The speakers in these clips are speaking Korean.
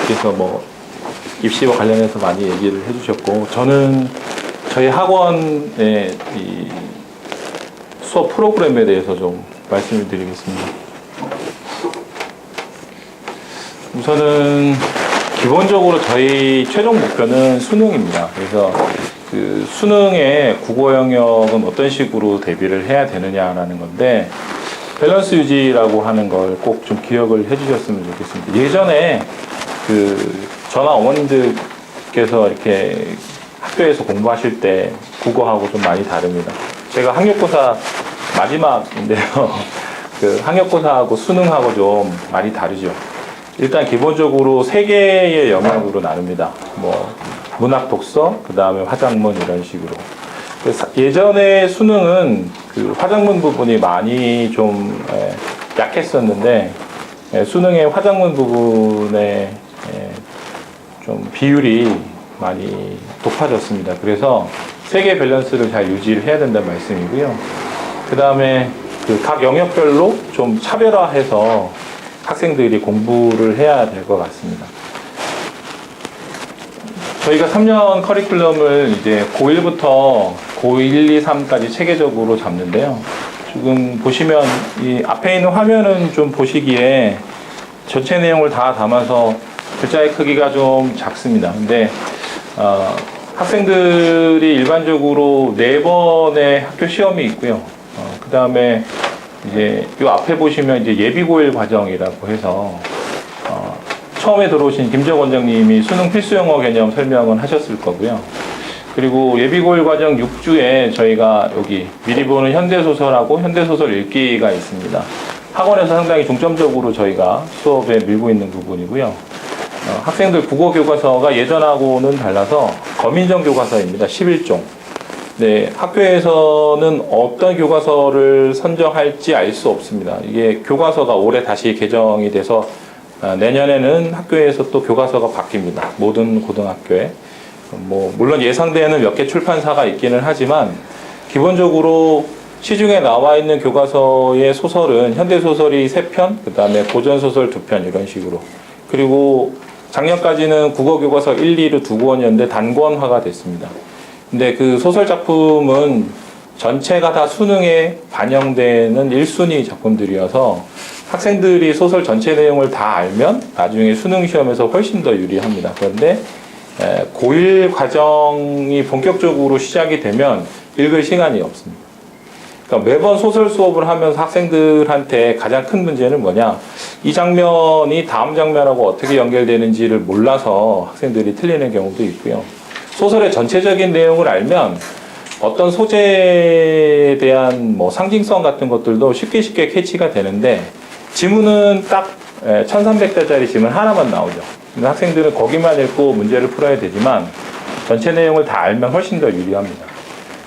원장님께서 뭐 입시와 관련해서 많이 얘기를 해주셨고, 저는 저희 학원의 이 수업 프로그램에 대해서 좀 말씀을 드리겠습니다. 우선은 기본적으로 저희 최종 목표는 수능입니다. 그래서 그 수능의 국어 영역은 어떤 식으로 대비를 해야 되느냐라는 건데, 밸런스 유지라고 하는 걸 꼭 좀 기억을 해주셨으면 좋겠습니다. 예전에 저나 어머님들께서 이렇게 학교에서 공부하실 때 국어하고 좀 많이 다릅니다. 제가 학력고사 마지막인데요. 학력고사하고 수능하고 좀 많이 다르죠. 일단 기본적으로 세 개의 영역으로 나눕니다. 뭐 문학 독서, 그 다음에 화작문 이런 식으로. 예전에 수능은 화작문 부분이 많이 좀 약했었는데, 수능의 화작문 부분에 좀 비율이 많이 높아졌습니다. 그래서 세 개의 밸런스를 잘 유지를 해야 된다는 말씀이고요. 그 다음에 각 영역별로 좀 차별화해서 학생들이 공부를 해야 될 것 같습니다. 저희가 3년 커리큘럼을 이제 고1부터 고1, 2, 3까지 체계적으로 잡는데요. 지금 보시면 이 앞에 있는 화면은 좀 보시기에 전체 내용을 다 담아서 글자의 크기가 좀 작습니다. 근데 학생들이 일반적으로 4번의 학교 시험이 있고요. 그 다음에 이제 이 앞에 보시면 이제 예비고1 과정이라고 해서 처음에 들어오신 김재혁 원장님이 수능 필수 영어 개념 설명은 하셨을 거고요. 그리고 예비고1 과정 6주에 저희가 여기 미리 보는 현대소설하고 현대소설 읽기가 있습니다. 학원에서 상당히 중점적으로 저희가 수업에 밀고 있는 부분이고요. 학생들 국어 교과서가 예전하고는 달라서 거민정 교과서입니다. 11종. 네, 학교에서는 어떤 교과서를 선정할지 알 수 없습니다. 이게 교과서가 올해 다시 개정이 돼서 내년에는 학교에서 또 교과서가 바뀝니다. 모든 고등학교에. 물론 예상되는 몇 개 출판사가 있기는 하지만, 기본적으로 시중에 나와 있는 교과서의 소설은 현대소설이 3편, 그 다음에 고전소설 2편 이런 식으로. 그리고 작년까지는 국어교과서 1, 2로 2권이었는데 단권화가 됐습니다. 근데 그 소설 작품은 전체가 다 수능에 반영되는 1순위 작품들이어서 학생들이 소설 전체 내용을 다 알면 나중에 수능 시험에서 훨씬 더 유리합니다. 그런데 고1 과정이 본격적으로 시작이 되면 읽을 시간이 없습니다. 그러니까 매번 소설 수업을 하면서 학생들한테 가장 큰 문제는 뭐냐, 이 장면이 다음 장면하고 어떻게 연결되는지를 몰라서 학생들이 틀리는 경우도 있고요. 소설의 전체적인 내용을 알면 어떤 소재에 대한 상징성 같은 것들도 쉽게 캐치가 되는데, 지문은 딱 1300자짜리 지문 하나만 나오죠. 근데 학생들은 거기만 읽고 문제를 풀어야 되지만 전체 내용을 다 알면 훨씬 더 유리합니다.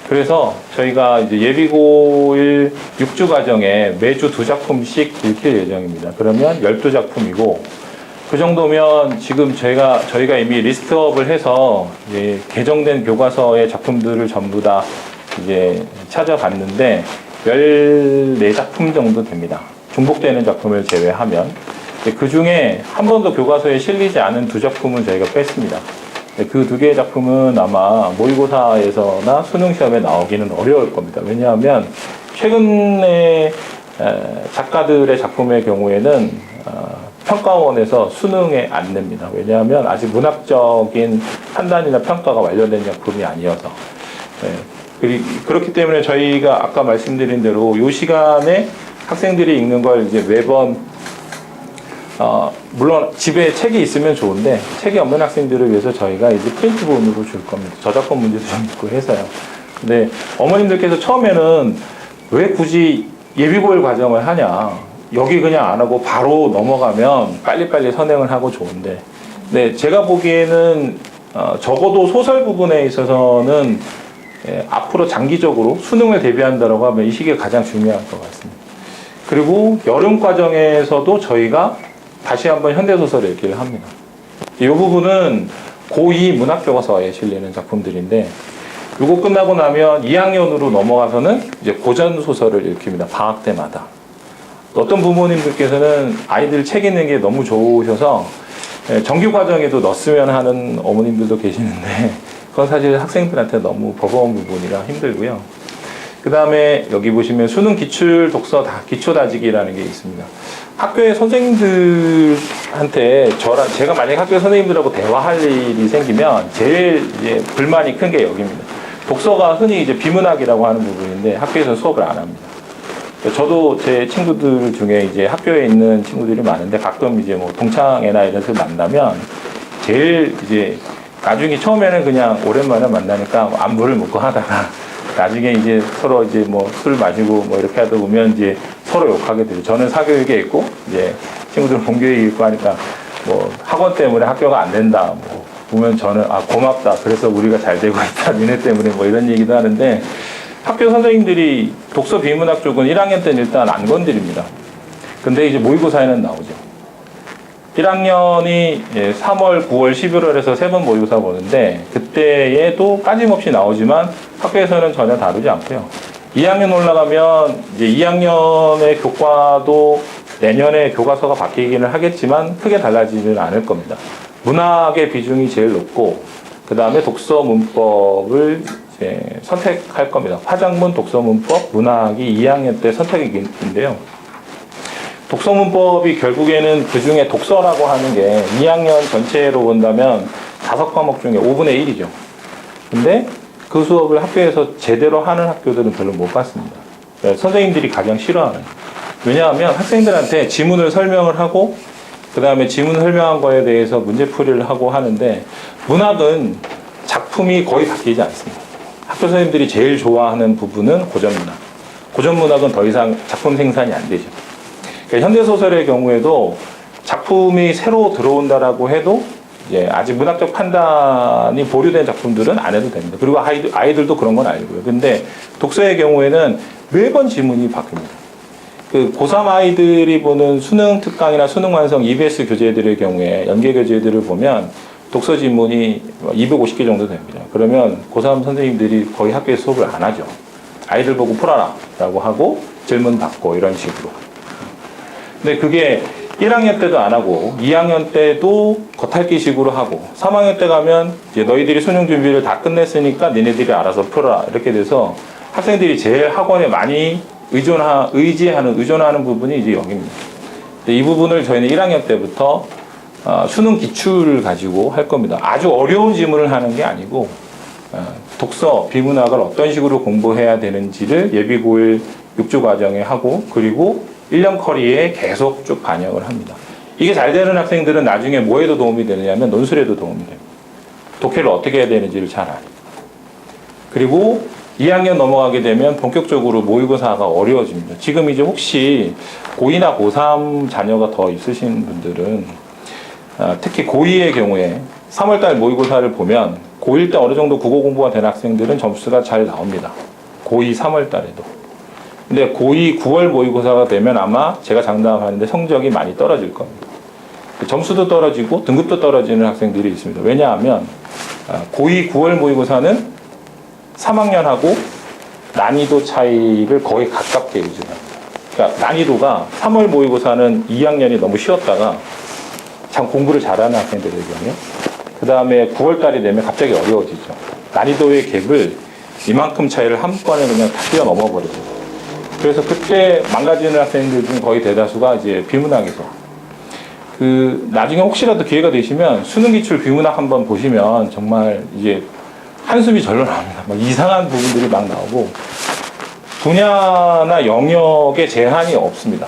그래서 저희가 이제 예비고1 6주 과정에 매주 2작품씩 읽힐 예정입니다. 그러면 12작품이고, 그 정도면 지금 저희가 이미 리스트업을 해서 이제 개정된 교과서의 작품들을 전부 다 이제 찾아봤는데 14작품 정도 됩니다. 중복되는 작품을 제외하면. 그 중에 한 번도 교과서에 실리지 않은 2작품은 저희가 뺐습니다. 그 2개의 작품은 아마 모의고사에서나 수능시험에 나오기는 어려울 겁니다. 왜냐하면 최근에 작가들의 작품의 경우에는 평가원에서 수능에 안 냅니다. 왜냐하면 아직 문학적인 판단이나 평가가 완료된 작품이 아니어서. 그렇기 때문에 저희가 아까 말씀드린 대로 이 시간에 학생들이 읽는 걸 이제 매번 물론 집에 책이 있으면 좋은데, 책이 없는 학생들을 위해서 저희가 이제 프린트본으로 줄 겁니다. 저작권 문제도 좀 있고 해서요. 근데 어머님들께서 처음에는 왜 굳이 예비고1 과정을 하냐, 여기 그냥 안 하고 바로 넘어가면 빨리빨리 선행을 하고 좋은데, 근데 제가 보기에는 적어도 소설 부분에 있어서는 앞으로 장기적으로 수능을 대비한다고 하면 이 시기가 가장 중요할 것 같습니다. 그리고 여름 과정에서도 저희가 다시 한번 현대소설 읽기를 합니다. 이 부분은 고2 문학교과서에 실리는 작품들인데, 이거 끝나고 나면 2학년으로 넘어가서는 이제 고전소설을 읽힙니다. 방학 때마다. 어떤 부모님들께서는 아이들 책 읽는 게 너무 좋으셔서 정규 과정에도 넣었으면 하는 어머님들도 계시는데 그건 사실 학생들한테 너무 버거운 부분이라 힘들고요. 그 다음에 여기 보시면 수능 기출 독서 기초 다지기라는 게 있습니다. 학교의 선생님들한테 제가 만약에 학교 선생님들하고 대화할 일이 생기면 제일 이제 불만이 큰 게 여기입니다. 독서가 흔히 이제 비문학이라고 하는 부분인데 학교에서 수업을 안 합니다. 저도 제 친구들 중에 이제 학교에 있는 친구들이 많은데 가끔 이제 뭐 동창회나 이런 데서 만나면 제일 이제 나중에 처음에는 그냥 오랜만에 만나니까 안부를 묻고 하다가 나중에 이제 서로 이제 뭐 술 마시고 뭐 이렇게 하다 보면 이제 서로 욕하게 되죠. 저는 사교육에 있고 이제 친구들은 공교육에 있고 하니까 뭐 학원 때문에 학교가 안 된다. 뭐 보면 저는 고맙다. 그래서 우리가 잘 되고 있다. 니네 때문에 뭐 이런 얘기도 하는데 학교 선생님들이 독서 비문학 쪽은 1학년 때는 일단 안 건드립니다. 근데 이제 모의고사에는 나오죠. 1학년이 3월, 9월, 11월에서 3번 모의고사 보는데 그때에도 빠짐없이 나오지만 학교에서는 전혀 다루지 않고요. 2학년 올라가면 이제 2학년의 교과도 내년에 교과서가 바뀌기는 하겠지만 크게 달라지지는 않을 겁니다. 문학의 비중이 제일 높고 그 다음에 독서 문법을 이제 선택할 겁니다. 화작문, 독서 문법, 문학이 2학년 때 선택인데요. 독서 문법이 결국에는 그 중에 독서라고 하는 게 2학년 전체로 본다면 5과목 중에 5분의 1이죠. 근데 그 수업을 학교에서 제대로 하는 학교들은 별로 못 봤습니다. 선생님들이 가장 싫어하는. 왜냐하면 학생들한테 지문을 설명을 하고 그 다음에 지문 설명한 거에 대해서 문제풀이를 하고 하는데 문학은 작품이 거의 바뀌지 않습니다. 학교 선생님들이 제일 좋아하는 부분은 고전문학. 고전문학은 더 이상 작품 생산이 안 되죠. 그러니까 현대소설의 경우에도 작품이 새로 들어온다라고 해도 이제 아직 문학적 판단이 보류된 작품들은 안 해도 됩니다. 그리고 아이들도 그런 건 알고요. 근데 독서의 경우에는 매번 지문이 바뀝니다. 그 고3 아이들이 보는 수능 특강이나 수능 완성 EBS 교재들의 경우에 연계 교재들을 보면 독서 지문이 250개 정도 됩니다. 그러면 고3 선생님들이 거의 학교에서 수업을 안 하죠. 아이들 보고 풀어라 라고 하고 질문 받고 이런 식으로. 근데 그게 1학년 때도 안 하고 2학년 때도 겉핥기식으로 하고 3학년 때 가면 이제 너희들이 수능 준비를 다 끝냈으니까 니네들이 알아서 풀어라 이렇게 돼서 학생들이 제일 학원에 많이 의존하는 부분이 이제 여기입니다. 이 부분을 저희는 1학년 때부터 수능 기출을 가지고 할 겁니다. 아주 어려운 지문을 하는 게 아니고 독서, 비문학을 어떤 식으로 공부해야 되는지를 예비고일 6주 과정에 하고 그리고 1년 커리에 계속 쭉 반영을 합니다. 이게 잘 되는 학생들은 나중에 뭐에도 도움이 되느냐면 논술에도 도움이 됩니다. 독해를 어떻게 해야 되는지를 잘 알아요. 그리고 2학년 넘어가게 되면 본격적으로 모의고사가 어려워집니다. 지금 이제 혹시 고2나 고3 자녀가 더 있으신 분들은 특히 고2의 경우에 3월달 모의고사를 보면 고1 때 어느 정도 국어 공부가 된 학생들은 점수가 잘 나옵니다. 고2 3월달에도. 근데 고2 9월 모의고사가 되면 아마 제가 장담하는데 성적이 많이 떨어질 겁니다. 점수도 떨어지고 등급도 떨어지는 학생들이 있습니다. 왜냐하면 고2 9월 모의고사는 3학년하고 난이도 차이를 거의 가깝게 유지합니다. 그러니까 난이도가 3월 모의고사는 2학년이 너무 쉬웠다가 참 공부를 잘하는 학생들의 경우에 그 다음에 9월달이 되면 갑자기 어려워지죠. 난이도의 갭을 이만큼 차이를 한 번에 그냥 다 뛰어넘어 버리죠. 그래서 그때 망가지는 학생들 중 거의 대다수가 이제 비문학에서 나중에 혹시라도 기회가 되시면 수능 기출 비문학 한번 보시면 정말 이제 한숨이 절로 나옵니다. 막 이상한 부분들이 막 나오고 분야나 영역에 제한이 없습니다.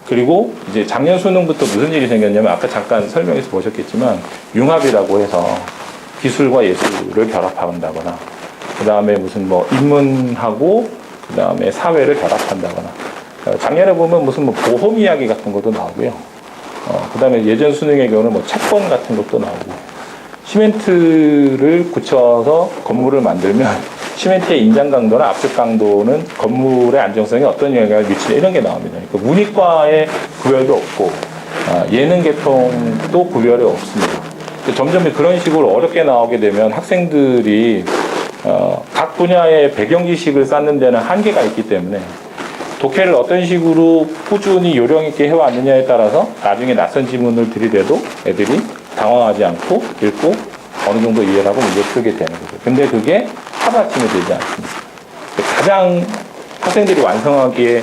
그리고 이제 작년 수능부터 무슨 일이 생겼냐면 아까 잠깐 설명해서 보셨겠지만 융합이라고 해서 기술과 예술을 결합한다거나 그 다음에 무슨 뭐 인문하고 그 다음에 사회를 결합한다거나 작년에 보면 무슨 뭐 보험 이야기 같은 것도 나오고요. 그 다음에 예전 수능의 경우는 뭐 채권 같은 것도 나오고 시멘트를 굳혀서 건물을 만들면 시멘트의 인장 강도나 압축 강도는 건물의 안정성에 어떤 영향을 미치냐 이런 게 나옵니다. 그러니까 문이과의 구별도 없고 예능 계통도 구별이 없습니다. 점점 그런 식으로 어렵게 나오게 되면 학생들이 각 분야의 배경 지식을 쌓는 데는 한계가 있기 때문에 독해를 어떤 식으로 꾸준히 요령 있게 해왔느냐에 따라서 나중에 낯선 지문을 들이대도 애들이 당황하지 않고 읽고 어느 정도 이해를 하고 문제 풀게 되는 거죠. 근데 그게 하루아침에 되지 않습니다. 가장 학생들이 완성하기에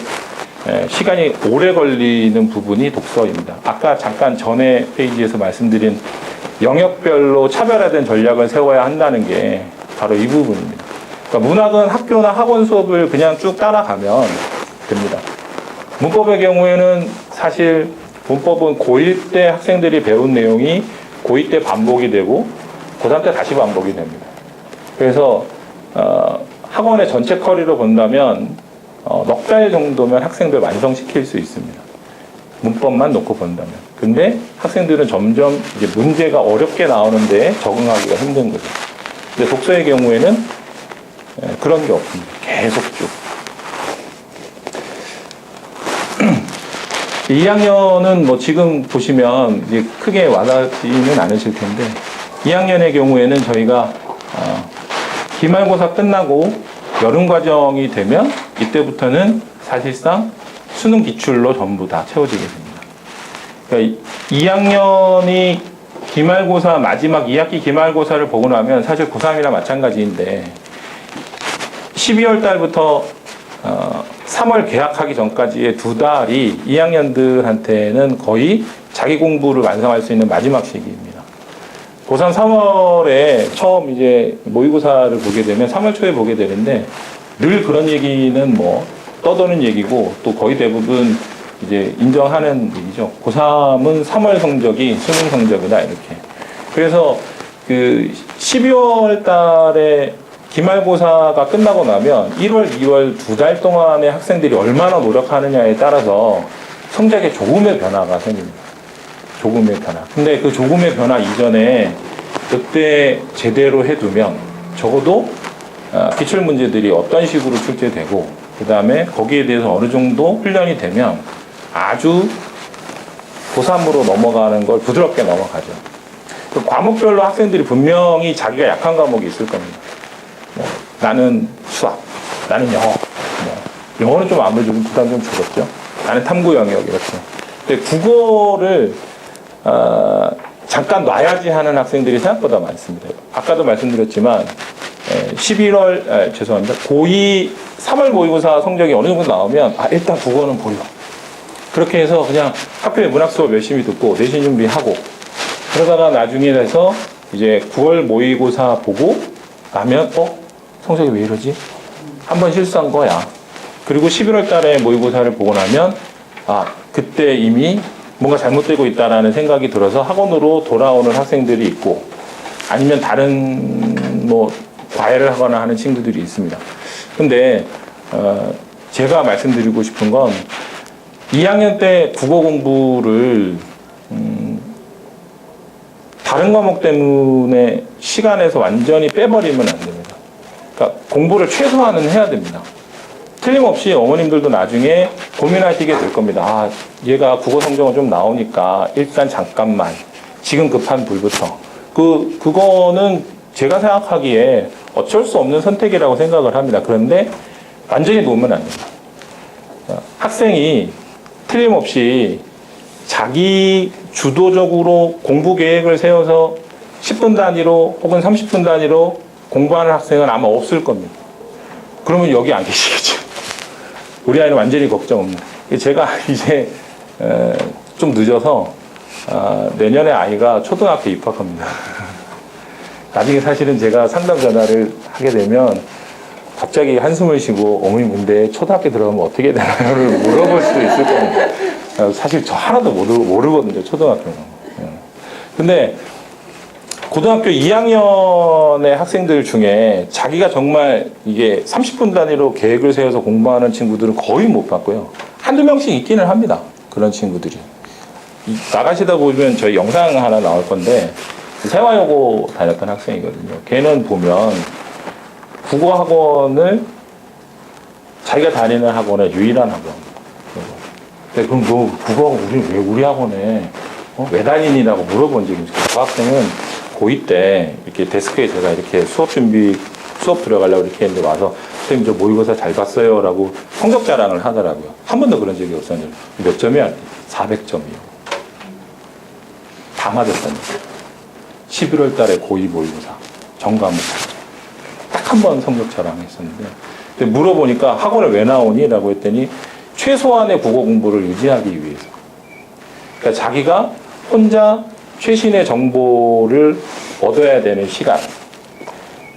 시간이 오래 걸리는 부분이 독서입니다. 아까 잠깐 전에 페이지에서 말씀드린 영역별로 차별화된 전략을 세워야 한다는 게 바로 이 부분입니다. 그러니까 문학은 학교나 학원 수업을 그냥 쭉 따라가면 됩니다. 문법의 경우에는 사실 문법은 고1 때 학생들이 배운 내용이 고2 때 반복이 되고 고3 때 다시 반복이 됩니다. 그래서 학원의 전체 커리로 본다면 넉 달 정도면 학생들 완성시킬 수 있습니다. 문법만 놓고 본다면. 근데 학생들은 점점 이제 문제가 어렵게 나오는데 적응하기가 힘든 거죠. 근데 독서의 경우에는 그런 게 없습니다. 계속 쭉. 2학년은 뭐 지금 보시면 이제 크게 와닿지는 않으실 텐데 2학년의 경우에는 저희가 기말고사 끝나고 여름 과정이 되면 이때부터는 사실상 수능 기출로 전부 다 채워지게 됩니다. 그러니까 2학년이 기말고사 마지막 2학기 기말고사를 보고 나면 사실 고3이랑 마찬가지인데 12월 달부터 3월 개학하기 전까지의 두 달이 2학년들한테는 거의 자기 공부를 완성할 수 있는 마지막 시기입니다. 고3 3월에 처음 이제 모의고사를 보게 되면 3월 초에 보게 되는데 늘 그런 얘기는 뭐 떠도는 얘기고 또 거의 대부분 이제 인정하는 얘기죠. 고3은 3월 성적이 수능 성적이다 이렇게. 그래서 그 12월 달에 기말고사가 끝나고 나면 1월, 2월 두 달 동안의 학생들이 얼마나 노력하느냐에 따라서 성적에 조금의 변화가 생깁니다. 조금의 변화. 근데 그 조금의 변화 이전에 그때 제대로 해두면 적어도 기출 문제들이 어떤 식으로 출제되고 그 다음에 거기에 대해서 어느 정도 훈련이 되면 아주 고3으로 넘어가는 걸 부드럽게 넘어가죠. 그 과목별로 학생들이 분명히 자기가 약한 과목이 있을 겁니다. 뭐, 나는 수학, 나는 영어, 영어는 좀 아무래도 부담 좀 줄었죠. 나는 탐구 영역 이렇게. 근데 국어를 잠깐 놔야지 하는 학생들이 생각보다 많습니다. 아까도 말씀드렸지만 11월 죄송합니다. 고2 3월 모의고사 성적이 어느 정도 나오면 일단 국어는 보려. 그렇게 해서 그냥 학교에 문학 수업 열심히 듣고 내신 준비하고 그러다가 나중에 돼서 이제 9월 모의고사 보고 나면 성적이 왜 이러지? 한번 실수한 거야. 그리고 11월 달에 모의고사를 보고 나면 그때 이미 뭔가 잘못되고 있다라는 생각이 들어서 학원으로 돌아오는 학생들이 있고 아니면 다른 뭐 과외를 하거나 하는 친구들이 있습니다. 근데 제가 말씀드리고 싶은 건 2학년 때 국어 공부를 다른 과목 때문에 시간에서 완전히 빼버리면 안 됩니다. 그러니까 공부를 최소한은 해야 됩니다. 틀림없이 어머님들도 나중에 고민하시게 될 겁니다. 얘가 국어 성적은 좀 나오니까 일단 잠깐만 지금 급한 불부터 그거는 제가 생각하기에 어쩔 수 없는 선택이라고 생각을 합니다. 그런데 완전히 놓으면 안 됩니다. 학생이 틀림없이 자기 주도적으로 공부 계획을 세워서 10분 단위로 혹은 30분 단위로 공부하는 학생은 아마 없을 겁니다. 그러면 여기 안 계시겠죠. 우리 아이는 완전히 걱정 없는. 제가 이제 좀 늦어서 내년에 아이가 초등학교 입학합니다. 나중에 사실은 제가 상담 전화를 하게 되면 갑자기 한숨을 쉬고 어머님 근데 초등학교 들어가면 어떻게 되나요를 물어볼 수도 있을 겁니다. 사실 저 하나도 모르거든요. 초등학교는. 근데 고등학교 2학년의 학생들 중에 자기가 정말 이게 30분 단위로 계획을 세워서 공부하는 친구들은 거의 못 봤고요. 한두 명씩 있기는 합니다. 그런 친구들이. 나가시다 보면 저희 영상 하나 나올 건데 세화여고 다녔던 학생이거든요. 걔는 보면 국어학원을 자기가 다니는 학원의 유일한 학원. 근데 그럼 너 국어학원 왜 우리 학원에 왜 다니니라고 물어본 적이 있어요. 그 학생은 고2 때 이렇게 데스크에 제가 이렇게 수업 들어가려고 이렇게 했는데 와서 선생님 저 모의고사 잘 봤어요 라고 성적 자랑을 하더라고요. 한 번도 그런 적이 없었는데 몇 점이야? 400점이요. 다 맞았다니까. 11월 달에 고2 모의고사 전과목 딱 한 번 성적 자랑했었는데, 근데 물어보니까 학원을 왜 나오니? 라고 했더니 최소한의 국어 공부를 유지하기 위해서. 그러니까 자기가 혼자 최신의 정보를 얻어야 되는 시간,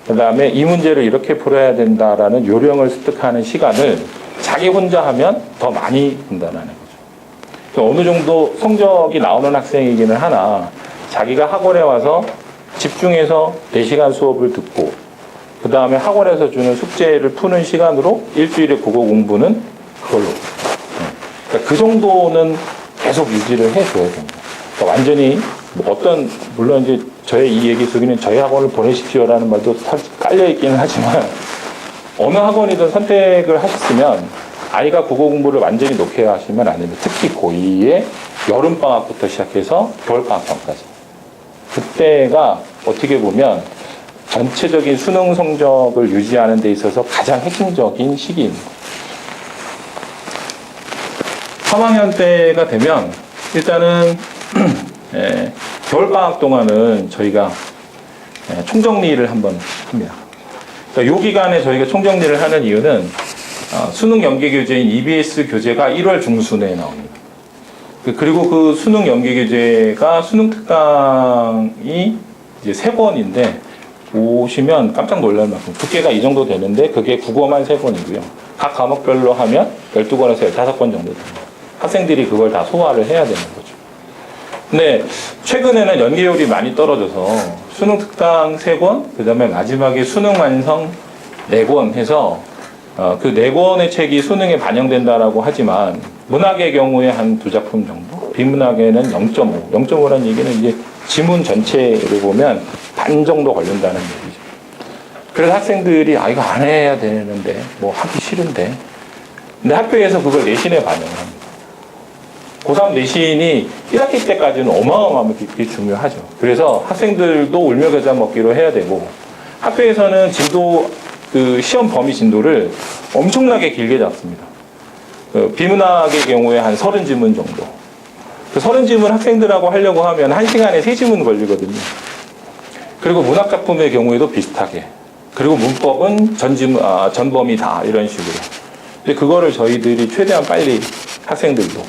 그 다음에 이 문제를 이렇게 풀어야 된다라는 요령을 습득하는 시간을 자기 혼자 하면 더 많이 푼다는 거죠. 그러니까 어느 정도 성적이 나오는 학생이기는 하나 자기가 학원에 와서 집중해서 4시간 수업을 듣고 그 다음에 학원에서 주는 숙제를 푸는 시간으로 일주일의 국어 공부는 그걸로. 그러니까 그 정도는 계속 유지를 해줘야 됩니다. 그러니까 완전히 물론 이제 저의 이 얘기 속에는 저희 학원을 보내십시오라는 말도 깔려있기는 하지만 어느 학원이든 선택을 하셨으면 아이가 국어 공부를 완전히 놓게 하시면 안 됩니다. 특히 고2의 여름방학부터 시작해서 겨울방학 전까지. 그때가 어떻게 보면 전체적인 수능 성적을 유지하는 데 있어서 가장 핵심적인 시기입니다. 3학년 때가 되면 일단은 겨울방학 동안은 저희가 총정리를 한번 합니다. 그러니까 이 기간에 저희가 총정리를 하는 이유는 수능 연계 교재인 EBS 교재가 1월 중순에 나옵니다. 그리고 그 수능 연계 교재가 수능 특강이 이제 3권인데 보시면 깜짝 놀랄 만큼 두께가 이 정도 되는데 그게 국어만 3권이고요. 각 과목별로 하면 12권에서 15권 정도 됩니다. 학생들이 그걸 다 소화를 해야 되는 거죠. 근데 최근에는 연계율이 많이 떨어져서 수능 특강 3권, 그 다음에 마지막에 수능 완성 4권 해서 그 4권의 책이 수능에 반영된다라고 하지만 문학의 경우에 한 2작품 정도, 비문학에는 0.5. 0.5라는 얘기는 이제 지문 전체를 보면 반 정도 걸린다는 얘기죠. 그래서 학생들이 이거 안 해야 되는데 뭐 하기 싫은데 근데 학교에서 그걸 내신에 반영을 합니다. 고3 내신이 1학기 때까지는 어마어마하게 중요하죠. 그래서 학생들도 울며 겨자 먹기로 해야 되고 학교에서는 진도 그 시험 범위 진도를 엄청나게 길게 잡습니다. 비문학의 경우에 한 30지문 정도. 그 30지문 학생들하고 하려고 하면 1시간에 3지문 걸리거든요. 그리고 문학작품의 경우에도 비슷하게. 그리고 문법은 전범위 다 이런 식으로. 근데 그거를 저희들이 최대한 빨리 학생들도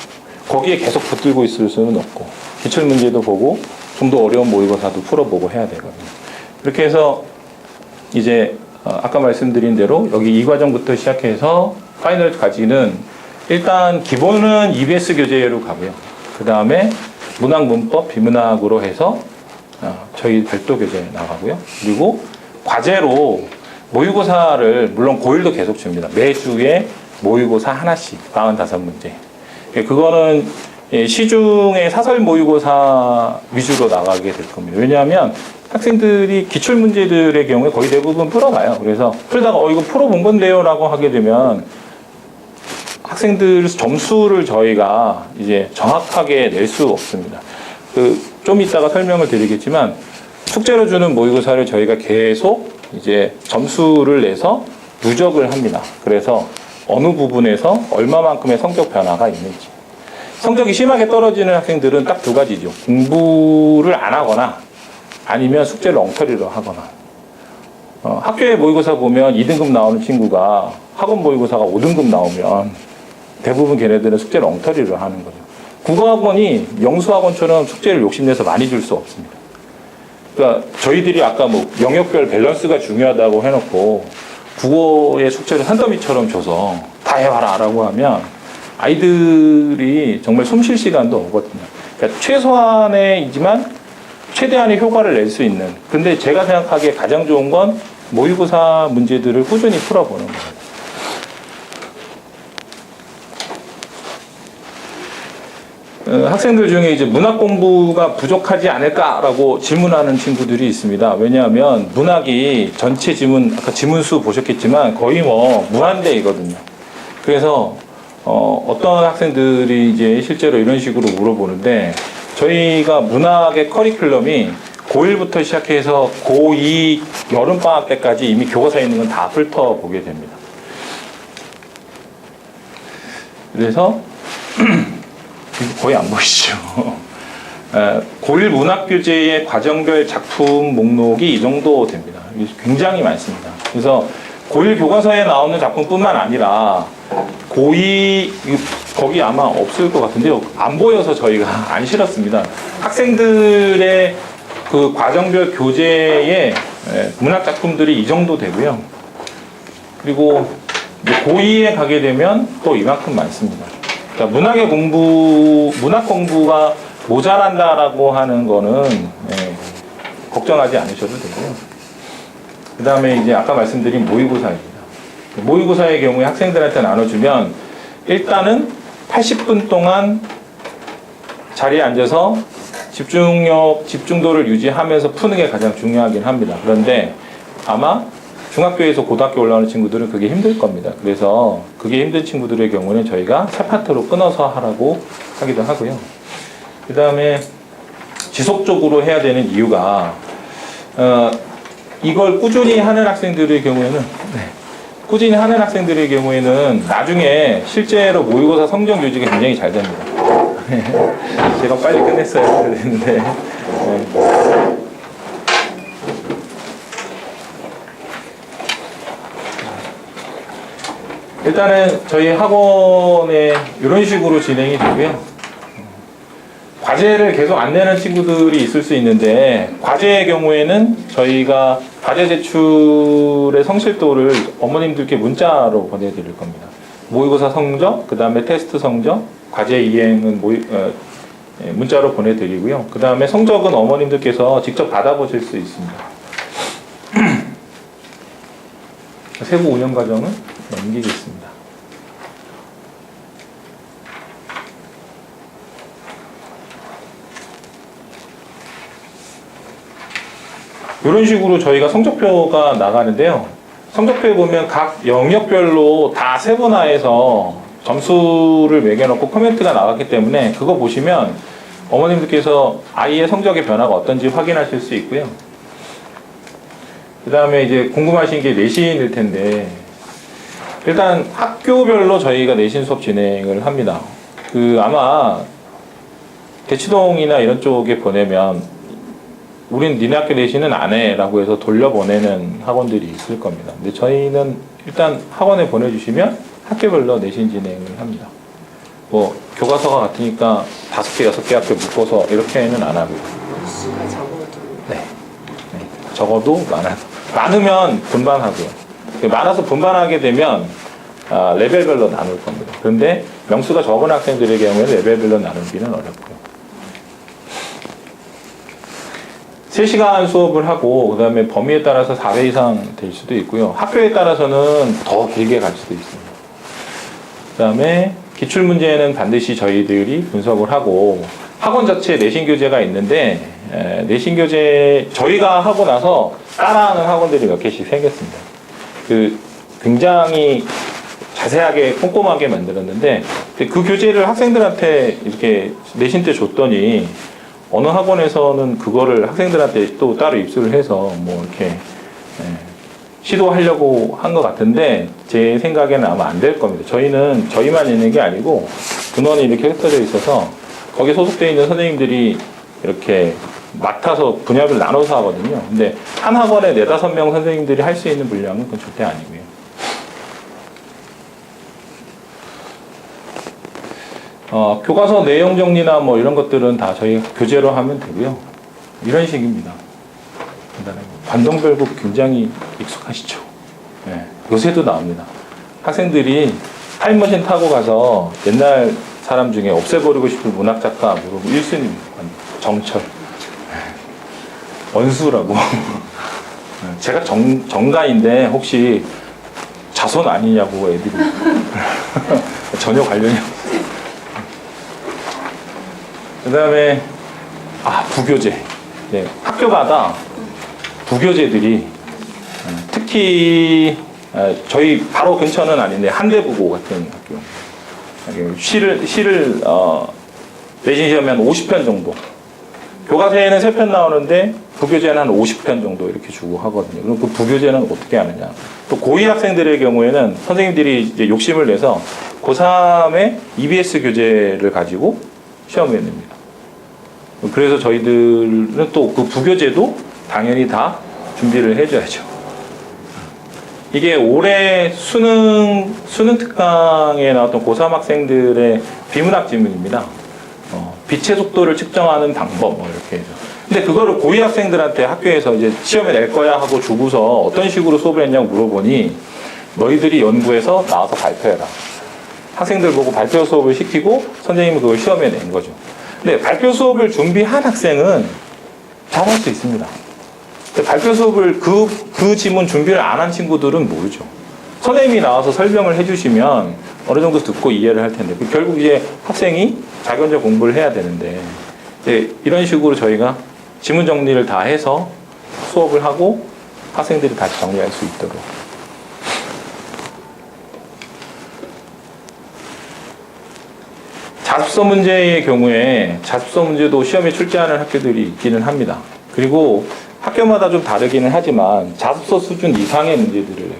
거기에 계속 붙들고 있을 수는 없고 기출문제도 보고 좀 더 어려운 모의고사도 풀어보고 해야 되거든요. 그렇게 해서 이제 아까 말씀드린 대로 여기 2과정부터 시작해서 파이널까지는 일단 기본은 EBS 교재로 가고요. 그 다음에 문학, 문법, 비문학으로 해서 저희 별도 교재 나가고요. 그리고 과제로 모의고사를 물론 고1도 계속 줍니다. 매주에 모의고사 하나씩 45문제. 그거는 시중의 사설 모의고사 위주로 나가게 될 겁니다. 왜냐하면 학생들이 기출문제들의 경우에 거의 대부분 풀어가요. 그래서 풀다가 이거 풀어본 건데요 라고 하게 되면 학생들 점수를 저희가 이제 정확하게 낼 수 없습니다. 좀 이따가 설명을 드리겠지만 숙제로 주는 모의고사를 저희가 계속 이제 점수를 내서 누적을 합니다. 그래서 어느 부분에서 얼마만큼의 성적 변화가 있는지. 성적이 심하게 떨어지는 학생들은 딱 2가지죠. 공부를 안 하거나 아니면 숙제를 엉터리로 하거나. 학교에 모의고사 보면 2등급 나오는 친구가 학원 모의고사가 5등급 나오면 대부분 걔네들은 숙제를 엉터리로 하는 거죠. 국어학원이 영수학원처럼 숙제를 욕심내서 많이 줄 수 없습니다. 그러니까 저희들이 아까 뭐 영역별 밸런스가 중요하다고 해놓고 국어의 숙제를 산더미처럼 줘서 다 해봐라 라고 하면 아이들이 정말 숨 쉴 시간도 없거든요. 그러니까 최소한이지만 최대한의 효과를 낼 수 있는. 근데 제가 생각하기에 가장 좋은 건 모의고사 문제들을 꾸준히 풀어보는 거예요. 학생들 중에 이제 문학 공부가 부족하지 않을까라고 질문하는 친구들이 있습니다. 왜냐하면 문학이 전체 지문, 아까 지문수 보셨겠지만 거의 뭐 무한대이거든요. 그래서 어떤 학생들이 이제 실제로 이런 식으로 물어보는데 저희가 문학의 커리큘럼이 고1부터 시작해서 고2 여름방학 때까지 이미 교과서에 있는 건 다 훑어보게 됩니다. 그래서 거의 안 보이시죠. 고1 문학교재의 과정별 작품 목록이 이 정도 됩니다. 굉장히 많습니다. 그래서 고1 교과서에 나오는 작품뿐만 아니라 고2 거기 아마 없을 것 같은데요. 안 보여서 저희가 안 실었습니다. 학생들의 그 과정별 교재의 문학 작품들이 이 정도 되고요. 그리고 이제 고2에 가게 되면 또 이만큼 많습니다. 그러니까 문학 공부가 모자란다라고 하는 거는 걱정하지 않으셔도 되고요. 그 다음에 이제 아까 말씀드린 모의고사입니다. 모의고사의 경우에 학생들한테 나눠주면 일단은 80분 동안 자리에 앉아서 집중도를 유지하면서 푸는 게 가장 중요하긴 합니다. 그런데 아마 중학교에서 고등학교 올라오는 친구들은 그게 힘들 겁니다. 그래서 그게 힘든 친구들의 경우는 저희가 세 파트로 끊어서 하라고 하기도 하고요. 그 다음에 지속적으로 해야 되는 이유가 이걸 꾸준히 하는 학생들의 경우에는 꾸준히 하는 학생들의 경우에는 나중에 실제로 모의고사 성적 유지가 굉장히 잘 됩니다. 제가 빨리 끝냈어야 했는데 일단은 저희 학원에 이런 식으로 진행이 되고요. 과제를 계속 안 내는 친구들이 있을 수 있는데 과제의 경우에는 저희가 과제 제출의 성실도를 어머님들께 문자로 보내드릴 겁니다. 모의고사 성적, 그 다음에 테스트 성적, 과제 이행은 문자로 보내드리고요. 그 다음에 성적은 어머님들께서 직접 받아보실 수 있습니다. 세부 운영 과정은 넘기겠습니다. 이런 식으로 저희가 성적표가 나가는데요. 성적표에 보면 각 영역별로 다 세분화해서 점수를 매겨놓고 코멘트가 나갔기 때문에 그거 보시면 어머님들께서 아이의 성적의 변화가 어떤지 확인하실 수 있고요. 그 다음에 이제 궁금하신 게 내신일 텐데 일단 학교별로 저희가 내신 수업 진행을 합니다. 아마 대치동이나 이런 쪽에 보내면 우린 니네 학교 내신은 안 해라고 해서 돌려보내는 학원들이 있을 겁니다. 근데 저희는 일단 학원에 보내주시면 학교별로 내신 진행을 합니다. 뭐 교과서가 같으니까 5개, 6개 학교 묶어서 이렇게는 안 하고요. 네. 적어도 많으면 분반하고요. 많아서 분반하게 되면 레벨별로 나눌 겁니다. 그런데 명수가 적은 학생들의 경우에는 레벨별로 나누기는 어렵고요. 3시간 수업을 하고 그 다음에 범위에 따라서 4배 이상 될 수도 있고요. 학교에 따라서는 더 길게 갈 수도 있습니다. 그 다음에 기출문제는 반드시 저희들이 분석을 하고 학원 자체에 내신교재가 있는데 내신교재 저희가 하고 나서 따라하는 학원들이 몇 개씩 생겼습니다. 굉장히 자세하게 꼼꼼하게 만들었는데 그 교재를 학생들한테 이렇게 내신 때 줬더니 어느 학원에서는 그거를 학생들한테 또 따로 입수를 해서 뭐 이렇게 시도하려고 한 것 같은데 제 생각에는 아마 안 될 겁니다. 저희는 저희만 있는 게 아니고 근원이 이렇게 흩어져 있어서 거기 소속되어 있는 선생님들이 이렇게 맡아서 분야를 나눠서 하거든요. 근데 한 학원에 4-5명 선생님들이 할 수 있는 분량은 그건 절대 아니고요. 교과서 내용 정리나 뭐 이런 것들은 다 저희 교재로 하면 되고요. 이런 식입니다. 관동별곡 굉장히 익숙하시죠? 네, 요새도 나옵니다. 학생들이 타임머신 타고 가서 옛날 사람 중에 없애버리고 싶은 문학작가 물어보고 1순위입니다. 정철. 원수라고. 제가 정가인데 혹시 자손 아니냐고 애들이. 전혀 관련이 없어요. 그 다음에 부교재. 네, 학교마다 부교재들이 특히 저희 바로 근처는 아닌데 한대부고 같은 학교 시를 내신 시험에 한 50편 정도, 교과서에는 3편 나오는데 부교재는 한 50편 정도 이렇게 주고 하거든요. 그럼 그 부교재는 어떻게 하느냐, 또 고2 학생들의 경우에는 선생님들이 이제 욕심을 내서 고3의 EBS 교재를 가지고 시험을 냅니다. 그래서 저희들은 또 그 부교재도 당연히 다 준비를 해줘야죠. 이게 올해 수능 특강에 나왔던 고3 학생들의 비문학 질문입니다. 빛의 속도를 측정하는 방법 이렇게 해서. 근데 그거를 고2 학생들한테 학교에서 이제 시험에 낼 거야 하고 주고서 어떤 식으로 수업을 했냐고 물어보니 너희들이 연구해서 나와서 발표해라. 학생들 보고 발표 수업을 시키고 선생님이 그걸 시험에 낸 거죠. 근데 발표 수업을 준비한 학생은 잘할 수 있습니다. 근데 발표 수업을 그 지문 준비를 안 한 친구들은 모르죠. 선생님이 나와서 설명을 해주시면 어느 정도 듣고 이해를 할 텐데 결국 이제 학생이 자기 혼자 공부를 해야 되는데 이제 이런 식으로 저희가 지문 정리를 다 해서 수업을 하고 학생들이 다시 정리할 수 있도록. 자습서 문제의 경우에 자습서 문제도 시험에 출제하는 학교들이 있기는 합니다. 그리고 학교마다 좀 다르기는 하지만 자습서 수준 이상의 문제들을 내요.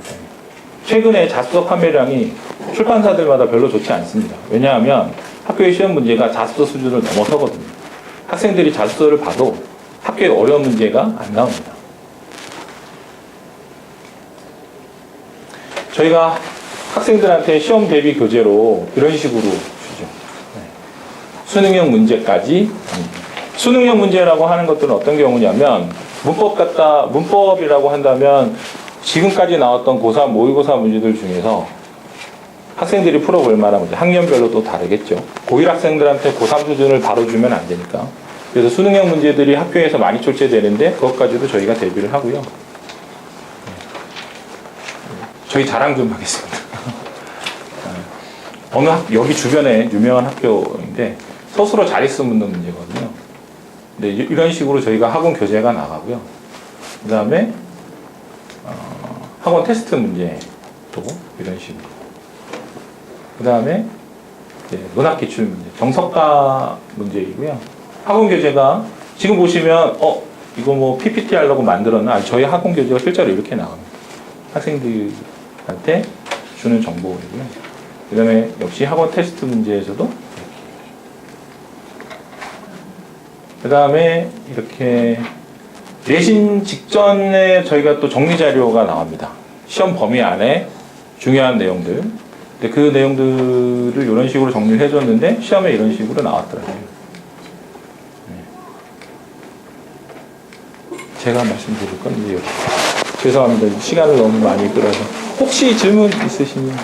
최근에 자습서 판매량이 출판사들마다 별로 좋지 않습니다. 왜냐하면 학교의 시험 문제가 자습서 수준을 넘어서거든요. 학생들이 자습서를 봐도 학교에 어려운 문제가 안 나옵니다. 저희가 학생들한테 시험 대비 교재로 이런 식으로 주죠. 수능형 문제까지. 수능형 문제라고 하는 것들은 어떤 경우냐면 문법이라고 한다면 지금까지 나왔던 고3, 모의고사 문제들 중에서 학생들이 풀어볼 만한 문제, 학년별로 또 다르겠죠. 고1 학생들한테 고3 수준을 바로 주면 안 되니까. 그래서 수능형 문제들이 학교에서 많이 출제되는데 그것까지도 저희가 대비를 하고요. 저희 자랑 좀 하겠습니다. 여기 주변에 유명한 학교인데 서술어 자릿수 묻는 문제거든요. 네, 이런 식으로 저희가 학원 교재가 나가고요. 그 다음에 학원 테스트 문제도 이런 식으로. 그 다음에 문학 기출 문제, 정석가 문제이고요. 학원 교재가 지금 보시면 이거 뭐 PPT 하려고 만들었나? 아니, 저희 학원 교재가 실제로 이렇게 나옵니다. 학생들한테 주는 정보이고요. 그 다음에 역시 학원 테스트 문제에서도 그 다음에 이렇게 내신 직전에 저희가 또 정리 자료가 나옵니다. 시험 범위 안에 중요한 내용들. 근데 그 내용들을 이런 식으로 정리를 해줬는데 시험에 이런 식으로 나왔더라고요. 제가 말씀드릴 건 이제 죄송합니다. 시간을 너무 많이 끌어서 혹시 질문 있으시면